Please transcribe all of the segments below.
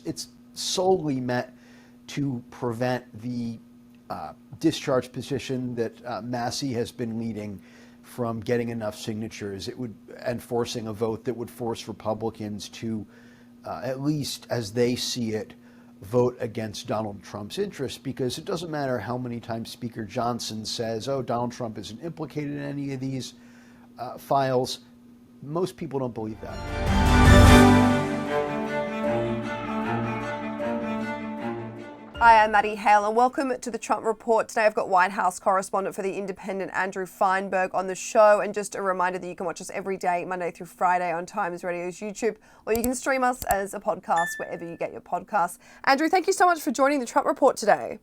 it's solely meant to prevent the discharge petition that Massie has been leading from getting enough signatures. It would, and forcing a vote that would force Republicans to, at least as they see it, vote against Donald Trump's interests, because it doesn't matter how many times Speaker Johnson says, oh, Donald Trump isn't implicated in any of these files. Most people don't believe that. Hi, I'm Maddie, Hale, and welcome to the Trump Report. Today I've got White House correspondent for The Independent, Andrew Feinberg, on the show. And just a reminder that you can watch us every day, Monday through Friday, on Times Radio's YouTube, or you can stream us as a podcast wherever you get your podcasts. Andrew, thank you so much for joining the Trump Report today.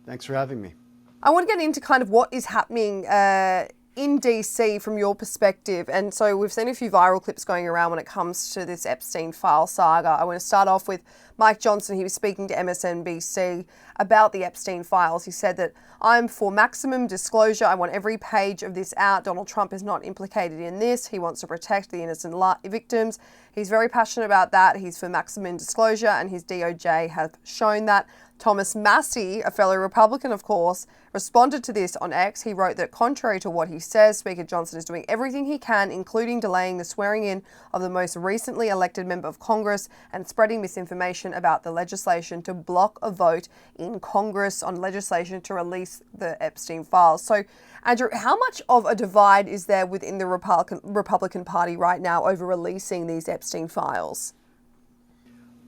Thanks for having me. I want to get into kind of what is happening in DC from your perspective. And so we've seen a few viral clips going around when it comes to this Epstein file saga. I want to start off with Mike Johnson. He was speaking to MSNBC about the Epstein files. He said that I'm for maximum disclosure. I want every page of this out. Donald Trump is not implicated in this. He wants to protect the innocent victims. He's very passionate about that. He's for maximum disclosure, and his DOJ have shown that. Thomas Massie, a fellow Republican, of course, responded to this on X. He wrote that contrary to what he says, Speaker Johnson is doing everything he can, including delaying the swearing in of the most recently elected member of Congress and spreading misinformation about the legislation to block a vote in Congress on legislation to release the Epstein files. So, Andrew, how much of a divide is there within the Republican Party right now over releasing these Epstein files?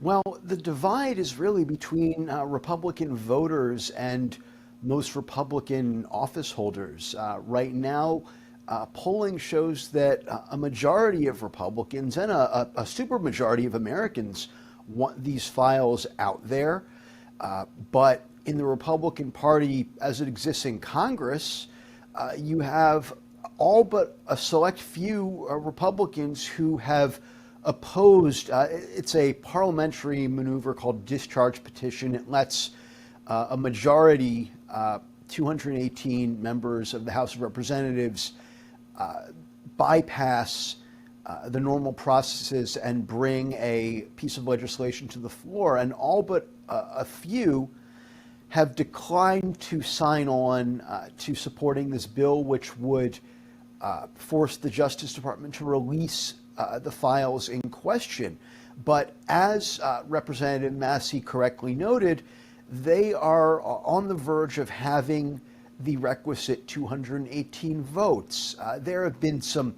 Well, the divide is really between Republican voters and most Republican office holders. Right now, polling shows that a majority of Republicans and a supermajority of Americans want these files out there. But in the Republican Party, as it exists in Congress, you have all but a select few Republicans who have opposed. It's a parliamentary maneuver called discharge petition. It lets a majority, 218 members of the House of Representatives, bypass the normal processes and bring a piece of legislation to the floor. And all but a few have declined to sign on to supporting this bill, which would force the Justice Department to release the files in question. But as Representative Massie correctly noted, they are on the verge of having the requisite 218 votes. There have been some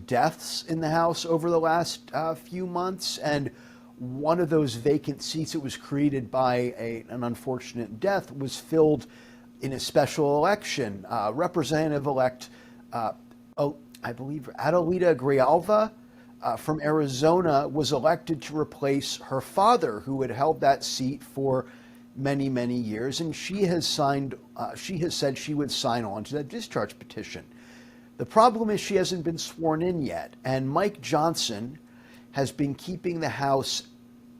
deaths in the House over the last few months, and one of those vacant seats that was created by an unfortunate death was filled in a special election. Representative-elect I believe Adelita Grijalva from Arizona was elected to replace her father, who had held that seat for many, many years, and she has said she would sign on to that discharge petition. The problem is she hasn't been sworn in yet, and Mike Johnson has been keeping the House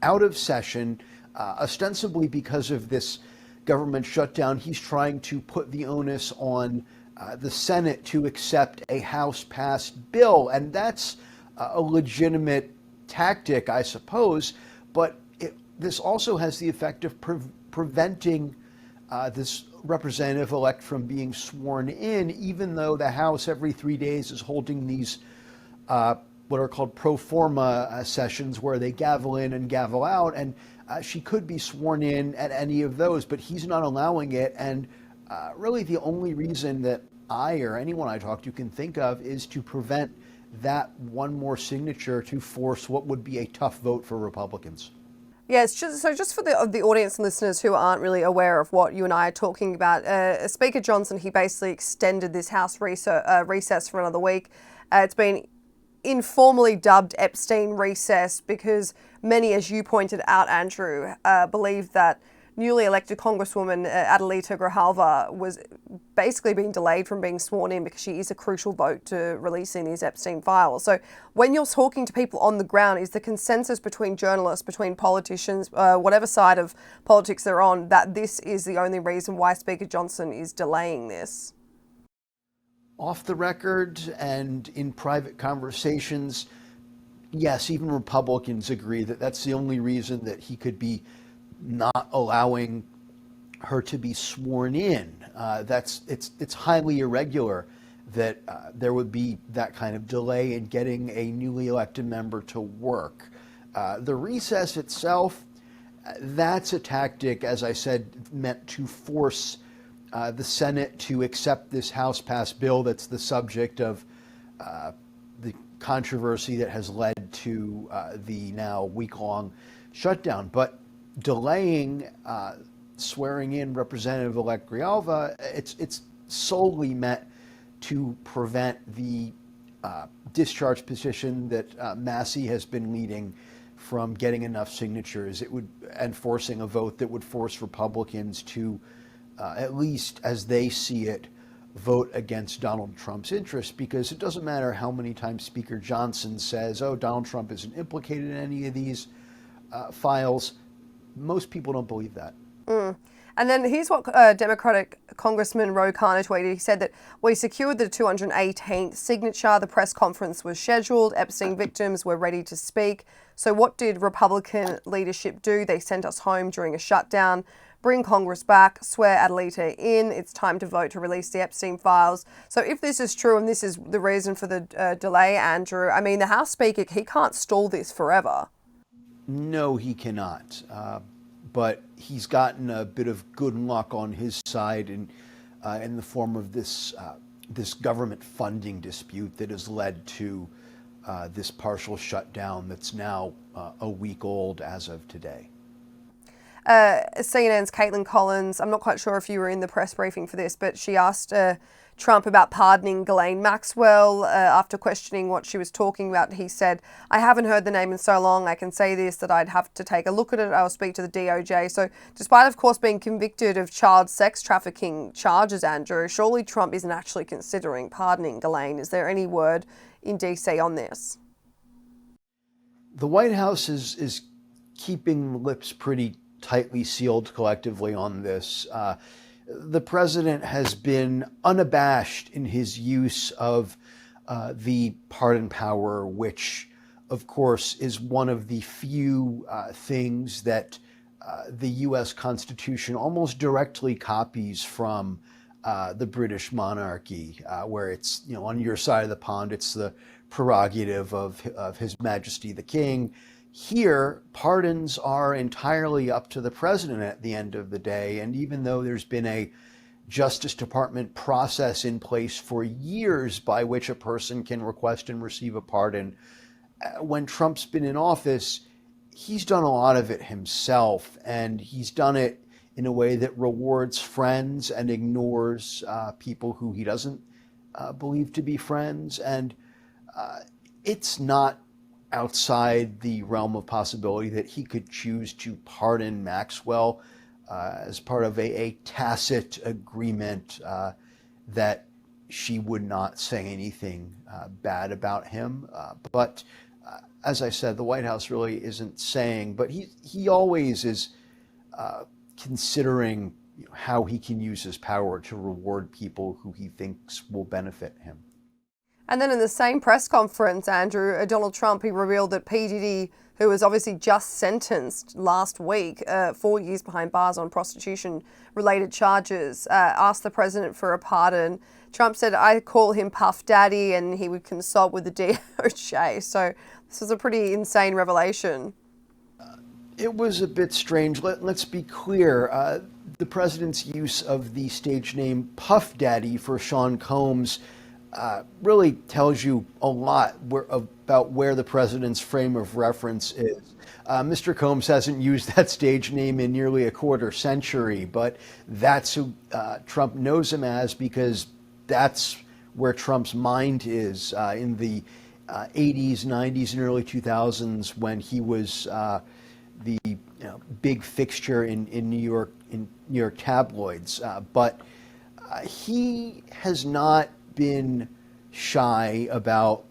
out of session, ostensibly because of this government shutdown. He's trying to put the onus on the Senate to accept a House-passed bill, and that's a legitimate tactic, I suppose, but this also has the effect of preventing this representative-elect from being sworn in, even though the House every 3 days is holding these what are called pro forma sessions where they gavel in and gavel out, and she could be sworn in at any of those, but he's not allowing it. And really the only reason that I or anyone I talk to can think of is to prevent that one more signature to force what would be a tough vote for Republicans. Yeah, it's just for the audience and listeners who aren't really aware of what you and I are talking about, Speaker Johnson, he basically extended this House recess for another week. It's been informally dubbed Epstein recess because many, as you pointed out, Andrew, believe that newly elected Congresswoman Adelita Grijalva was basically being delayed from being sworn in because she is a crucial vote to releasing these Epstein files. So when you're talking to people on the ground, is the consensus between journalists, between politicians, whatever side of politics they're on, that this is the only reason why Speaker Johnson is delaying this? Off the record and in private conversations, yes, even Republicans agree that that's the only reason that he could be not allowing her to be sworn in. It's highly irregular that there would be that kind of delay in getting a newly elected member to work. The recess itself, that's a tactic, as I said, meant to force the Senate to accept this House-passed bill that's the subject of the controversy that has led to the now week-long shutdown. But delaying swearing in Representative-elect Grijalva, it's solely meant to prevent the discharge petition that Massie has been leading from getting enough signatures. And forcing a vote that would force Republicans to, at least as they see it, vote against Donald Trump's interests, because it doesn't matter how many times Speaker Johnson says, oh, Donald Trump isn't implicated in any of these files. Most people don't believe that. And then here's what Democratic Congressman Ro Khanna tweeted. He said that we secured the 218th signature. The press conference was scheduled. Epstein victims were ready to speak. So what did Republican leadership do? They sent us home during a shutdown. Bring Congress back, swear Adelita in. It's time to vote to release the Epstein files. So if this is true and this is the reason for the delay, Andrew, I mean, the House Speaker, he can't stall this forever. No, he cannot. But he's gotten a bit of good luck on his side in the form of this government funding dispute that has led to this partial shutdown that's now a week old as of today. CNN's Caitlin Collins, I'm not quite sure if you were in the press briefing for this, but she asked Trump about pardoning Ghislaine Maxwell. After questioning what she was talking about, he said, I haven't heard the name in so long. I can say this, that I'd have to take a look at it. I'll speak to the DOJ. So despite, of course, being convicted of child sex trafficking charges, Andrew, surely Trump isn't actually considering pardoning Ghislaine. Is there any word in DC on this? The White House is keeping lips pretty tightly sealed collectively on this. The president has been unabashed in his use of the pardon power, which, of course, is one of the few things that the U.S. Constitution almost directly copies from the British monarchy, where it's, on your side of the pond, it's the prerogative of His Majesty the King. Here, pardons are entirely up to the president at the end of the day. And even though there's been a Justice Department process in place for years by which a person can request and receive a pardon, when Trump's been in office, he's done a lot of it himself. And he's done it in a way that rewards friends and ignores people who he doesn't believe to be friends. And it's not outside the realm of possibility that he could choose to pardon Maxwell as part of a tacit agreement that she would not say anything bad about him. But as I said, the White House really isn't saying, but he always is considering how he can use his power to reward people who he thinks will benefit him. And then in the same press conference, Andrew, Donald Trump, he revealed that P. Diddy, who was obviously just sentenced last week, 4 years behind bars on prostitution-related charges, asked the president for a pardon. Trump said, I call him Puff Daddy, and he would consult with the DOJ. So this was a pretty insane revelation. It was a bit strange. Let's be clear. The president's use of the stage name Puff Daddy for Sean Combs really tells you a lot about where the president's frame of reference is. Mr. Combs hasn't used that stage name in nearly a quarter century, but that's who Trump knows him as, because that's where Trump's mind is in the 80s, 90s, and early 2000s, when he was the big fixture in New York tabloids. But he has not been shy about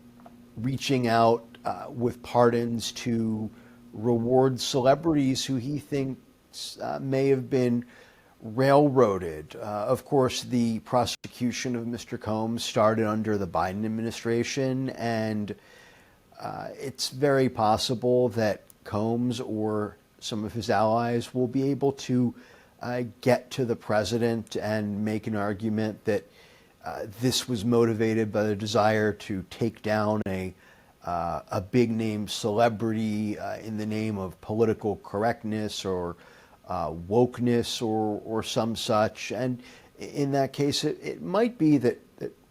reaching out with pardons to reward celebrities who he thinks may have been railroaded. Of course, the prosecution of Mr. Combs started under the Biden administration, and it's very possible that Combs or some of his allies will be able to get to the president and make an argument that this was motivated by the desire to take down a big name celebrity in the name of political correctness or wokeness or some such. And in that case, it might be that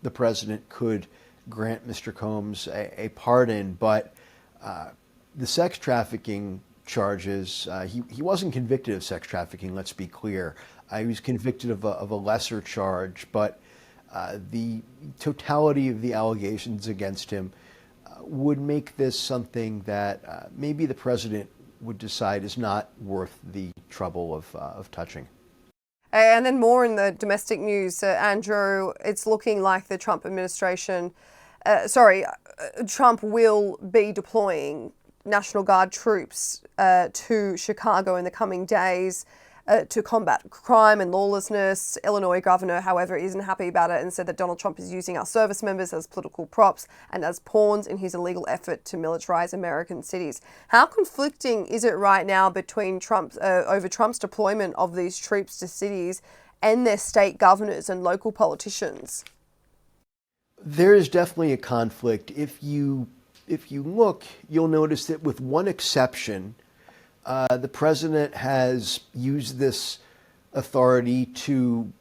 the president could grant Mr. Combs a pardon, but the sex trafficking charges, he wasn't convicted of sex trafficking, let's be clear. He was convicted of a lesser charge, but the totality of the allegations against him would make this something that maybe the president would decide is not worth the trouble of touching. And then more in the domestic news, Andrew, it's looking like the Trump administration, Trump will be deploying National Guard troops to Chicago in the coming days to combat crime and lawlessness. Illinois governor, however, isn't happy about it and said that Donald Trump is using our service members as political props and as pawns in his illegal effort to militarize American cities. How conflicting is it right now between over Trump's deployment of these troops to cities and their state governors and local politicians? There is definitely a conflict. If you look, you'll notice that with one exception, the president has used this authority to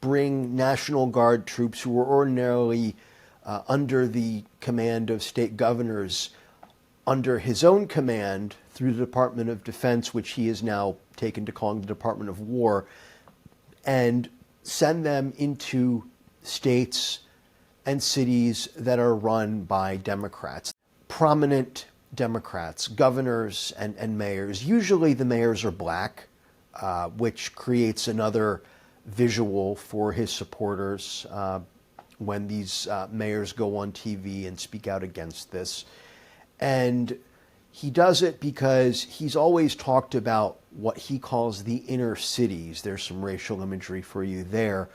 bring National Guard troops who were ordinarily under the command of state governors under his own command through the Department of Defense, which he has now taken to calling the Department of War, and send them into states and cities that are run by Democrats. Prominent Democrats, governors and mayors. Usually the mayors are black, which creates another visual for his supporters when these mayors go on TV and speak out against this. And he does it because he's always talked about what he calls the inner cities. There's some racial imagery for you there,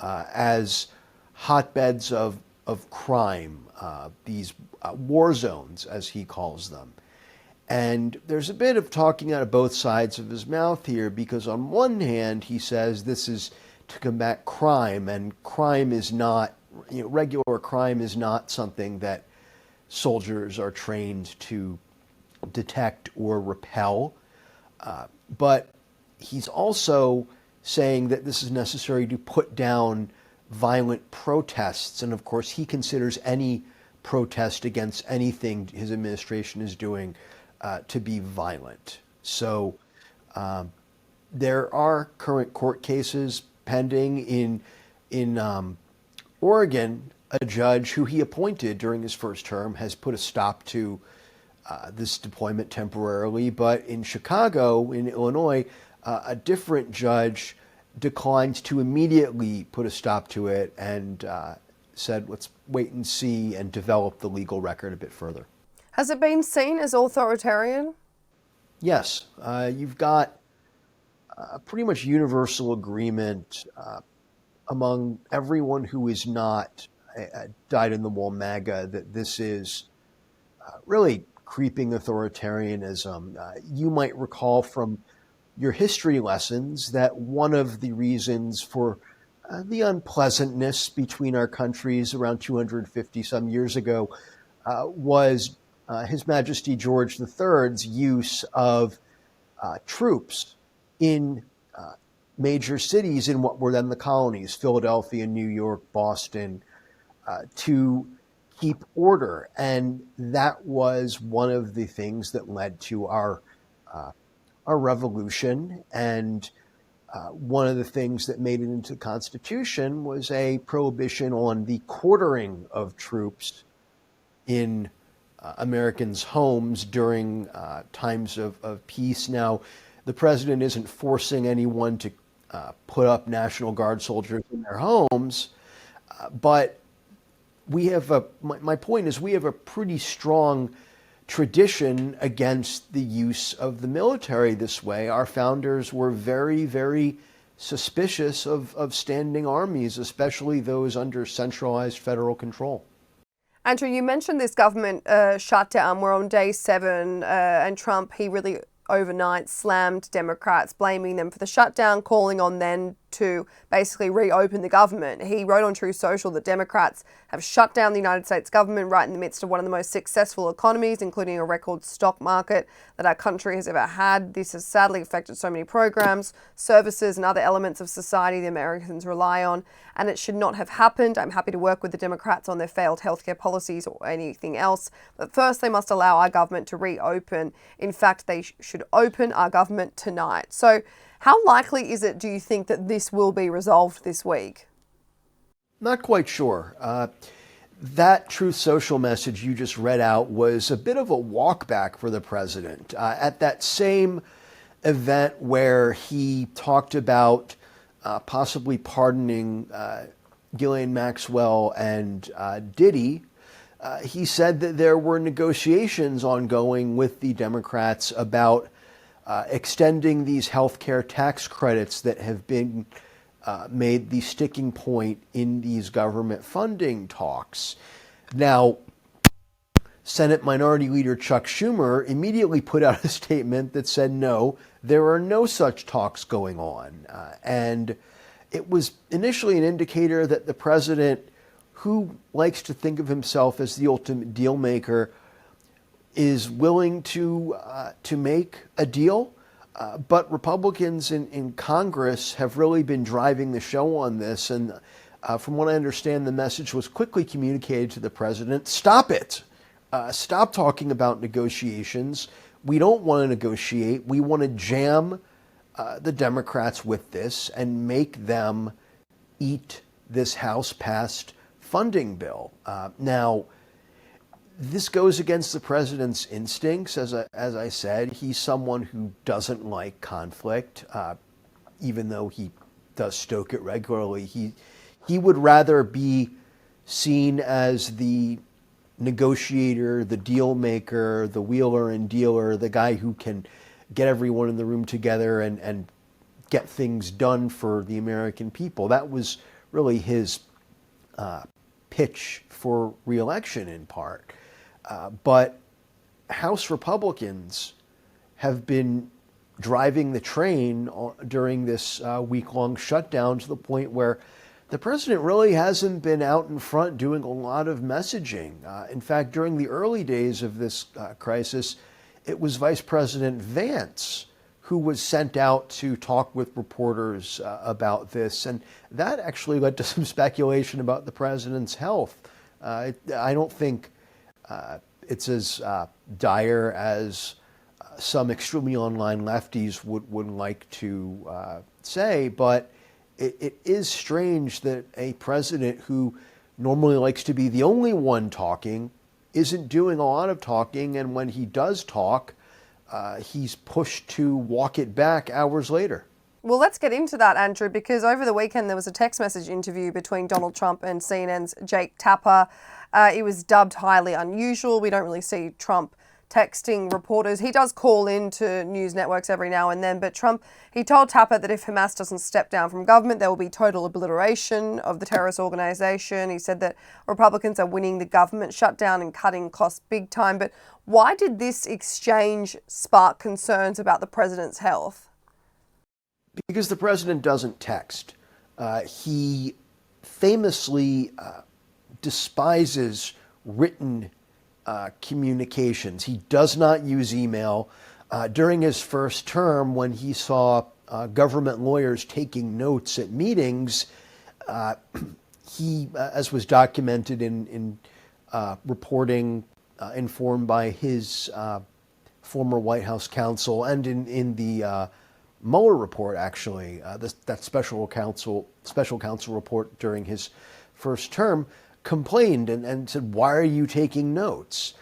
as hotbeds of crime, these war zones, as he calls them. And there's a bit of talking out of both sides of his mouth here, because on one hand, he says this is to combat crime, and crime is not, regular crime is not something that soldiers are trained to detect or repel. But he's also saying that this is necessary to put down violent protests. And of course, he considers any protest against anything his administration is doing to be violent. So there are current court cases pending in Oregon. A judge who he appointed during his first term has put a stop to this deployment temporarily. But in Chicago, in Illinois, a different judge declined to immediately put a stop to it and said, let's wait and see and develop the legal record a bit further. Has it been seen as authoritarian? Yes. You've got pretty much universal agreement among everyone who is not dyed-in-the-wool MAGA that this is really creeping authoritarianism. You might recall from your history lessons that one of the reasons for the unpleasantness between our countries around 250 some years ago was His Majesty George III's use of troops in major cities in what were then the colonies, Philadelphia, New York, Boston, to keep order. And that was one of the things that led to our revolution. And one of the things that made it into the Constitution was a prohibition on the quartering of troops in Americans' homes during times of peace. Now, the president isn't forcing anyone to put up National Guard soldiers in their homes, but we have my point is we have a pretty strong tradition against the use of the military this way. Our founders were very, very suspicious of standing armies, especially those under centralized federal control. Andrew, you mentioned this government shutdown. We're on day 7, and Trump, he really overnight slammed Democrats, blaming them for the shutdown, calling on them to basically reopen the government. He wrote on Truth Social that Democrats have shut down the United States government right in the midst of one of the most successful economies, including a record stock market that our country has ever had. This has sadly affected so many programs, services, and other elements of society the Americans rely on, and it should not have happened. I'm happy to work with the Democrats on their failed healthcare policies or anything else, but first they must allow our government to reopen. In fact, they should open our government tonight. So how likely is it, do you think, that this will be resolved this week? Not quite sure. That Truth Social message you just read out was a bit of a walkback for the president. At that same event where he talked about possibly pardoning Ghislaine Maxwell and Diddy, he said that there were negotiations ongoing with the Democrats about extending these healthcare tax credits that have been made the sticking point in these government funding talks. Now, Senate Minority Leader Chuck Schumer immediately put out a statement that said, no, there are no such talks going on. And it was initially an indicator that the president, who likes to think of himself as the ultimate deal maker, is willing to make a deal. But Republicans in Congress have really been driving the show on this. And from what I understand, the message was quickly communicated to the president. Stop it. Stop talking about negotiations. We don't want to negotiate. We want to jam the Democrats with this and make them eat this House-passed funding bill. Now, this goes against the president's instincts. As I said, he's someone who doesn't like conflict, even though he does stoke it regularly. He would rather be seen as the negotiator, the deal maker, the wheeler and dealer, the guy who can get everyone in the room together and get things done for the American people. That was really his pitch for re-election in part. But House Republicans have been driving the train during this week-long shutdown to the point where the president really hasn't been out in front doing a lot of messaging. In fact, during the early days of this crisis, it was Vice President Vance who was sent out to talk with reporters about this. And that actually led to some speculation about the president's health. I don't think it's as dire as some extremely online lefties would like to say, but it is strange that a president who normally likes to be the only one talking isn't doing a lot of talking, and when he does talk, he's pushed to walk it back hours later. Well, let's get into that, Andrew, because over the weekend there was a text message interview between Donald Trump and CNN's Jake Tapper. It was dubbed highly unusual. We don't really see Trump texting reporters. He does call into news networks every now and then, but Trump, he told Tapper that if Hamas doesn't step down from government, there will be total obliteration of the terrorist organization. He said that Republicans are winning the government shutdown and cutting costs big time. But why did this exchange spark concerns about the president's health? Because the president doesn't text. He famously despises written communications. He does not use email. During his first term, when he saw government lawyers taking notes at meetings, he, as was documented in reporting informed by his former White House counsel and in the Mueller report, actually, that special counsel report during his first term, complained and said, why are you taking notes?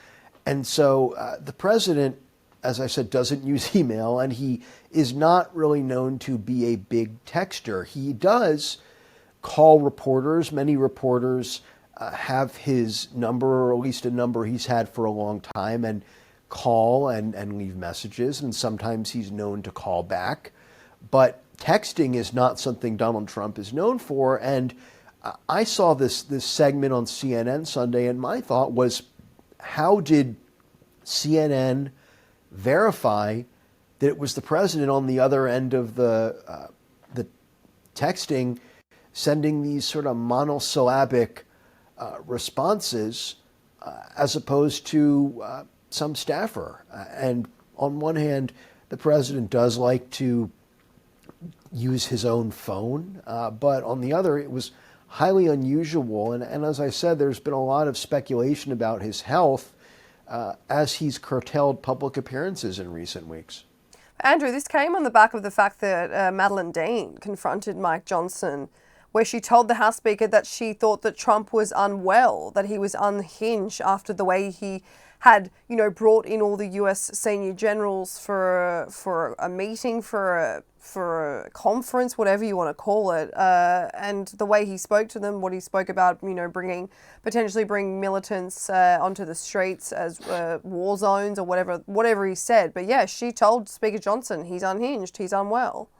And so the president, as I said, doesn't use email, and he is not really known to be a big texter. He does call reporters. Many reporters have his number, or at least a number he's had for a long time, and call and leave messages, and sometimes he's known to call back. But texting is not something Donald Trump is known for, and I saw this segment on CNN Sunday, and my thought was, how did CNN verify that it was the president on the other end of the texting, sending these sort of monosyllabic responses, as opposed to some staffer? And on one hand, the president does like to use his own phone, but on the other, it was highly unusual. And as I said, there's been a lot of speculation about his health as he's curtailed public appearances in recent weeks. Andrew, this came on the back of the fact that Madeleine Dean confronted Mike Johnson, where she told the House Speaker that she thought that Trump was unwell, that he was unhinged after the way he had, brought in all the US senior generals for a meeting, for a conference, whatever you want to call it, and the way he spoke to them, what he spoke about, potentially bringing militants onto the streets as war zones or whatever he said. But yeah, she told Speaker Johnson he's unhinged, he's unwell.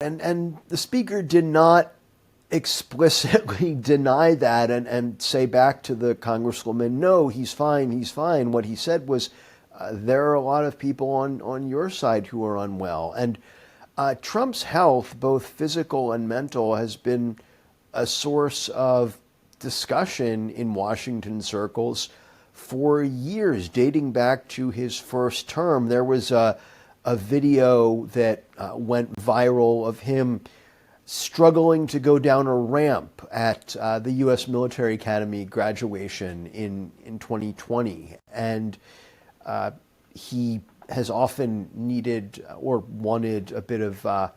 And the Speaker did not explicitly deny that and say back to the Congresswoman, no, he's fine, he's fine. What he said was, there are a lot of people on your side who are unwell. And Trump's health, both physical and mental, has been a source of discussion in Washington circles for years, dating back to his first term. There was a video that went viral of him struggling to go down a ramp at the U.S. Military Academy graduation in 2020. And he has often needed or wanted a bit of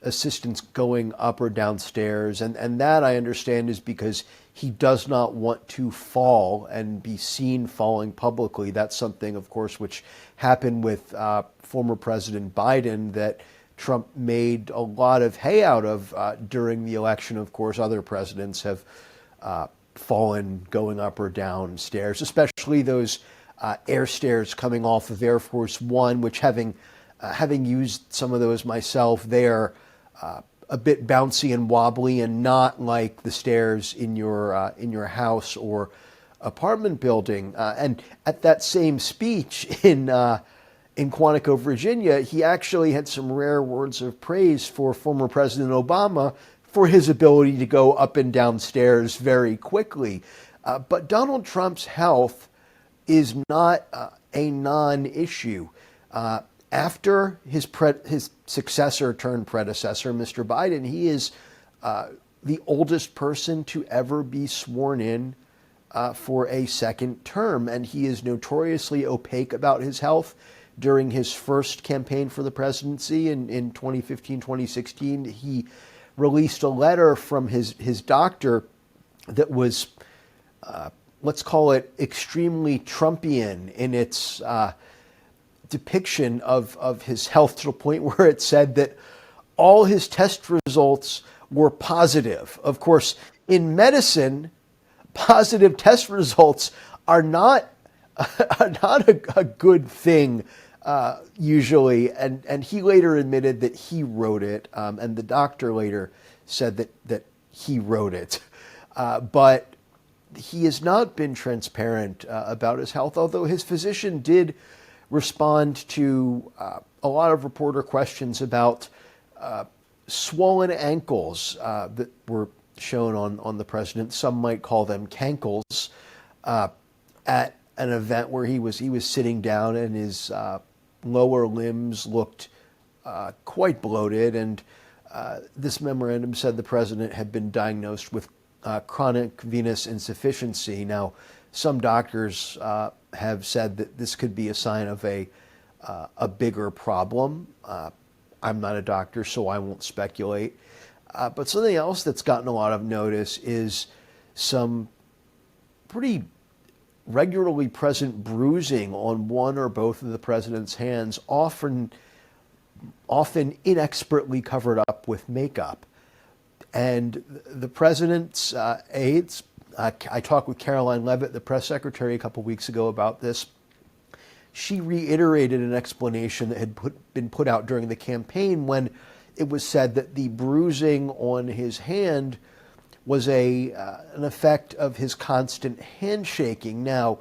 assistance going up or downstairs. And that, I understand, is because he does not want to fall and be seen falling publicly. That's something, of course, which happened with former President Biden that Trump made a lot of hay out of during the election. Of course, other presidents have fallen going up or down stairs, especially those air stairs coming off of Air Force One, which having used some of those myself, they're a bit bouncy and wobbly and not like the stairs in your house or apartment building. And at that same speech in Quantico, Virginia, he actually had some rare words of praise for former President Obama for his ability to go up and down stairs very quickly. But Donald Trump's health is not a non-issue. After his successor turned predecessor, Mr. Biden, he is the oldest person to ever be sworn in for a second term, and he is notoriously opaque about his health. During his first campaign for the presidency in 2015, 2016, he released a letter from his doctor that was, let's call it, extremely Trumpian in its depiction of his health, to the point where it said that all his test results were positive. Of course, in medicine, positive test results are not a good thing usually. And he later admitted that he wrote it, and the doctor later said that he wrote it. But he has not been transparent about his health, although his physician did respond to a lot of reporter questions about swollen ankles that were shown on the president. Some might call them cankles, at an event where he was sitting down and his lower limbs looked quite bloated. And this memorandum said the president had been diagnosed with chronic venous insufficiency. Now, some doctors have said that this could be a sign of a bigger problem. I'm not a doctor, so I won't speculate. But something else that's gotten a lot of notice is some pretty regularly present bruising on one or both of the president's hands, often inexpertly covered up with makeup. And the president's aides, I talked with Caroline Leavitt, the press secretary, a couple weeks ago about this. She reiterated an explanation that had been put out during the campaign when it was said that the bruising on his hand was an effect of his constant handshaking. Now,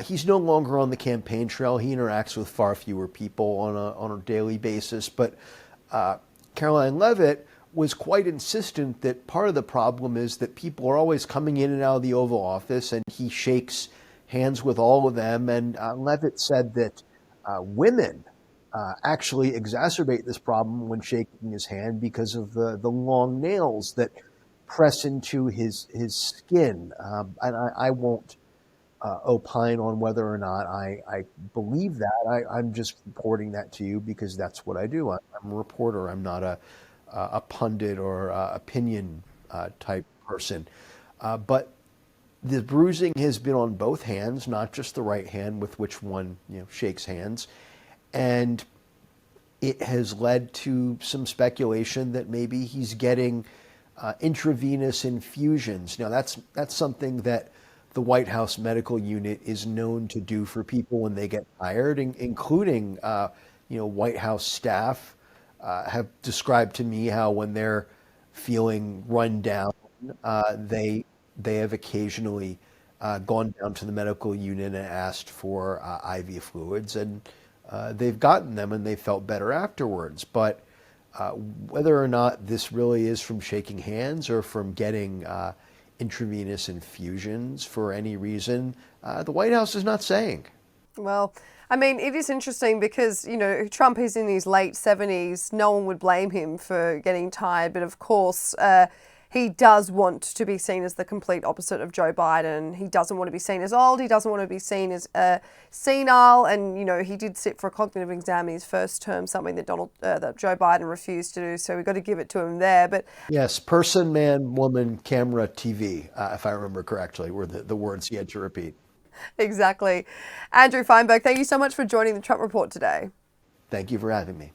he's no longer on the campaign trail. He interacts with far fewer people on a daily basis. But Caroline Leavitt was quite insistent that part of the problem is that people are always coming in and out of the Oval Office, and he shakes hands with all of them. And Leavitt said that women actually exacerbate this problem when shaking his hand because of the long nails that press into his skin. And I won't opine on whether or not I believe that. I'm just reporting that to you because that's what I do. I'm a reporter. I'm not a pundit or opinion type person. But the bruising has been on both hands, not just the right hand with which one shakes hands. And it has led to some speculation that maybe he's getting intravenous infusions. Now, that's something that the White House medical unit is known to do for people when they get tired, including White House staff have described to me how when they're feeling run down, they have occasionally gone down to the medical unit and asked for IV fluids, and they've gotten them and they felt better afterwards. But whether or not this really is from shaking hands or from getting intravenous infusions for any reason, the White House is not saying. Well, I mean, it is interesting because, Trump is in his late 70s. No one would blame him for getting tired. But of course, he does want to be seen as the complete opposite of Joe Biden. He doesn't want to be seen as old. He doesn't want to be seen as senile. And, he did sit for a cognitive exam in his first term, something that that Joe Biden refused to do. So we've got to give it to him there. But yes, person, man, woman, camera, TV, if I remember correctly, were the words he had to repeat. Exactly. Andrew Feinberg, thank you so much for joining the Trump Report today. Thank you for having me.